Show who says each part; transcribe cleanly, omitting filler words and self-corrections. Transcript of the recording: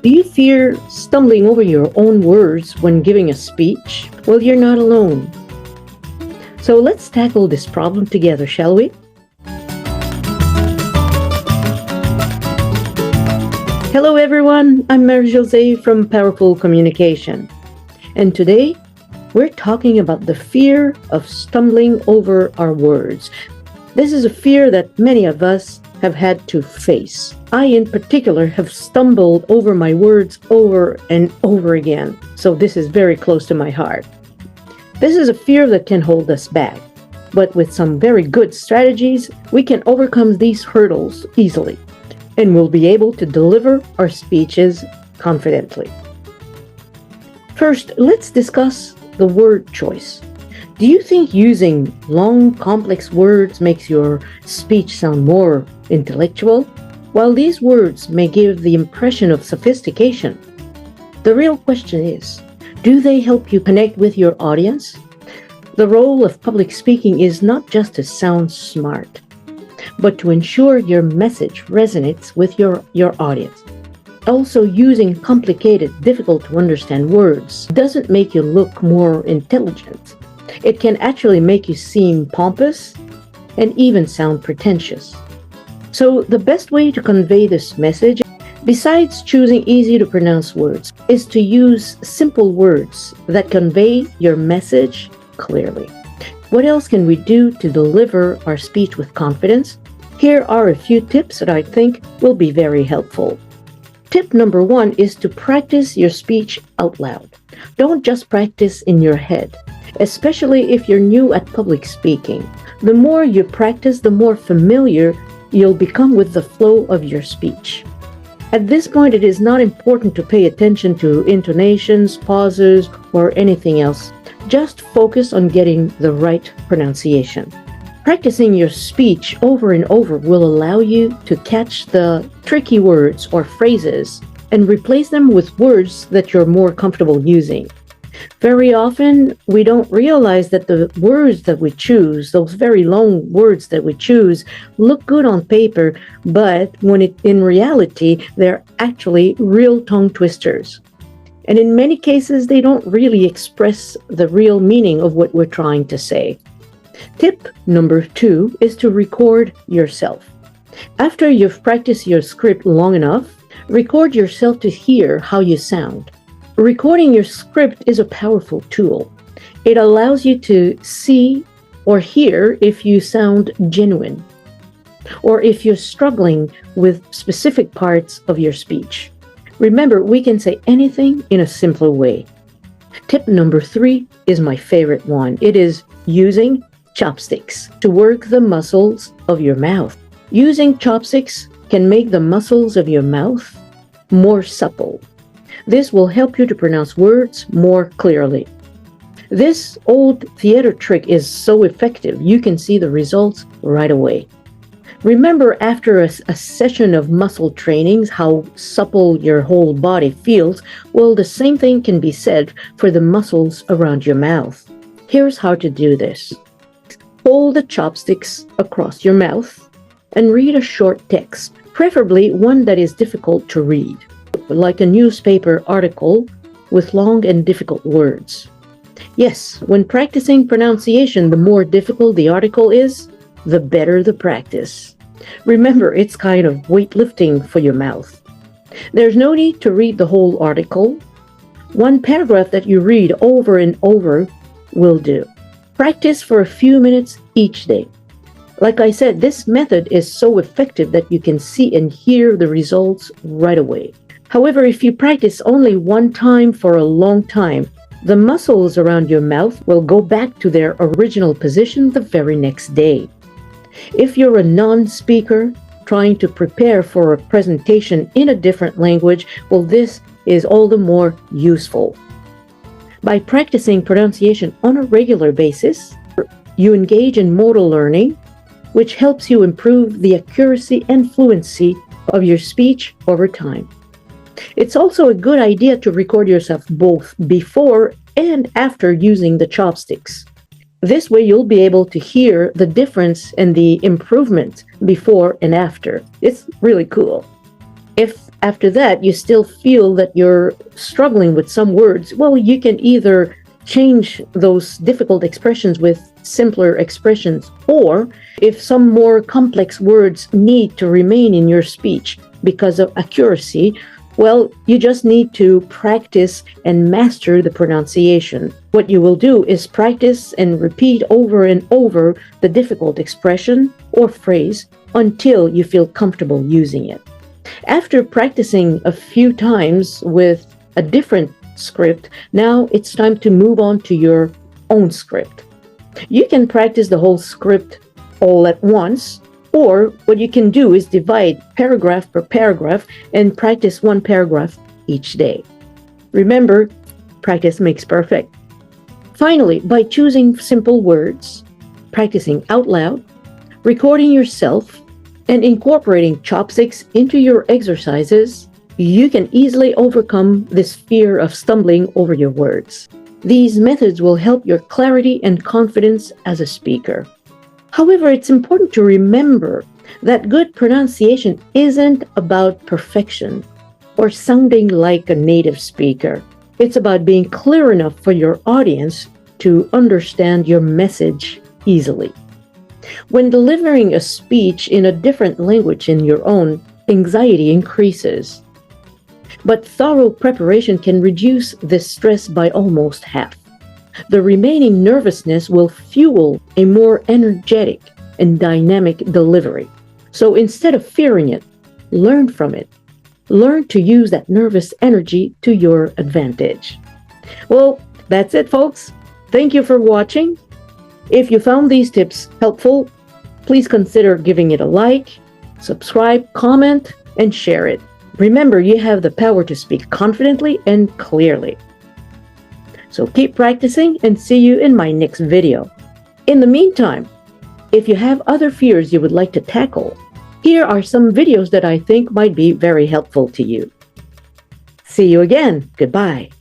Speaker 1: Do you fear stumbling over your own words when giving a speech? Well, you're not alone. So let's tackle this problem together, shall we? Hello everyone, I'm Marie-Josée from Powerful Communication. And today, we're talking about the fear of stumbling over our words. This is a fear that many of us have had to face. I, in particular, have stumbled over my words over and over again, so this is very close to my heart. This is a fear that can hold us back, but with some very good strategies, we can overcome these hurdles easily, and we'll be able to deliver our speeches confidently. First, let's discuss the word choice. Do you think using long, complex words makes your speech sound more intellectual? While these words may give the impression of sophistication, the real question is, do they help you connect with your audience? The role of public speaking is not just to sound smart, but to ensure your message resonates with your audience. Also, using complicated, difficult to understand words doesn't make you look more intelligent. It can actually make you seem pompous and even sound pretentious. So the best way to convey this message, besides choosing easy to pronounce words, is to use simple words that convey your message clearly. What else can we do to deliver our speech with confidence? Here are a few tips that I think will be very helpful. Tip number 1 is to practice your speech out loud. Don't just practice in your head, especially if you're new at public speaking. The more you practice, the more familiar you'll become with the flow of your speech. At this point, it is not important to pay attention to intonations, pauses, or anything else. Just focus on getting the right pronunciation. Practicing your speech over and over will allow you to catch the tricky words or phrases and replace them with words that you're more comfortable using. Very often, we don't realize that the words that we choose, those very long words that we choose, look good on paper, but in reality, they're actually real tongue twisters. And in many cases, they don't really express the real meaning of what we're trying to say. Tip number 2 is to record yourself. After you've practiced your script long enough, record yourself to hear how you sound. Recording your script is a powerful tool. It allows you to see or hear if you sound genuine, or if you're struggling with specific parts of your speech. Remember, we can say anything in a simpler way. Tip number 3 is my favorite one. It is using chopsticks to work the muscles of your mouth. Using chopsticks can make the muscles of your mouth more supple. This will help you to pronounce words more clearly. This old theater trick is so effective, you can see the results right away. Remember, after a session of muscle trainings, how supple your whole body feels. Well, the same thing can be said for the muscles around your mouth. Here's how to do this. Hold the chopsticks across your mouth and read a short text, preferably one that is difficult to read, like a newspaper article with long and difficult words. Yes, when practicing pronunciation, the more difficult the article is, the better the practice. Remember, it's kind of weightlifting for your mouth. There's no need to read the whole article. One paragraph that you read over and over will do. Practice for a few minutes each day. Like I said, this method is so effective that you can see and hear the results right away. However, if you practice only one time for a long time, the muscles around your mouth will go back to their original position the very next day. If you're a non-speaker trying to prepare for a presentation in a different language, well, this is all the more useful. By practicing pronunciation on a regular basis, you engage in modal learning, which helps you improve the accuracy and fluency of your speech over time. It's also a good idea to record yourself both before and after using the chopsticks. This way you'll be able to hear the difference and the improvement before and after. It's really cool. If after that you still feel that you're struggling with some words, well, you can either change those difficult expressions with simpler expressions, or if some more complex words need to remain in your speech because of accuracy, well, you just need to practice and master the pronunciation. What you will do is practice and repeat over and over the difficult expression or phrase until you feel comfortable using it. After practicing a few times with a different script, now it's time to move on to your own script. You can practice the whole script all at once, or what you can do is divide paragraph per paragraph and practice one paragraph each day. Remember, practice makes perfect. Finally, by choosing simple words, practicing out loud, recording yourself, and incorporating chopsticks into your exercises, you can easily overcome this fear of stumbling over your words. These methods will help your clarity and confidence as a speaker. However, it's important to remember that good pronunciation isn't about perfection or sounding like a native speaker. It's about being clear enough for your audience to understand your message easily. When delivering a speech in a different language in your own, anxiety increases. But thorough preparation can reduce this stress by almost half. The remaining nervousness will fuel a more energetic and dynamic delivery. So instead of fearing it, learn from it. Learn to use that nervous energy to your advantage. Well, that's it, folks. Thank you for watching. If you found these tips helpful, please consider giving it a like, subscribe, comment, and share it. Remember, you have the power to speak confidently and clearly. So keep practicing and see you in my next video. In the meantime, if you have other fears you would like to tackle, here are some videos that I think might be very helpful to you. See you again. Goodbye.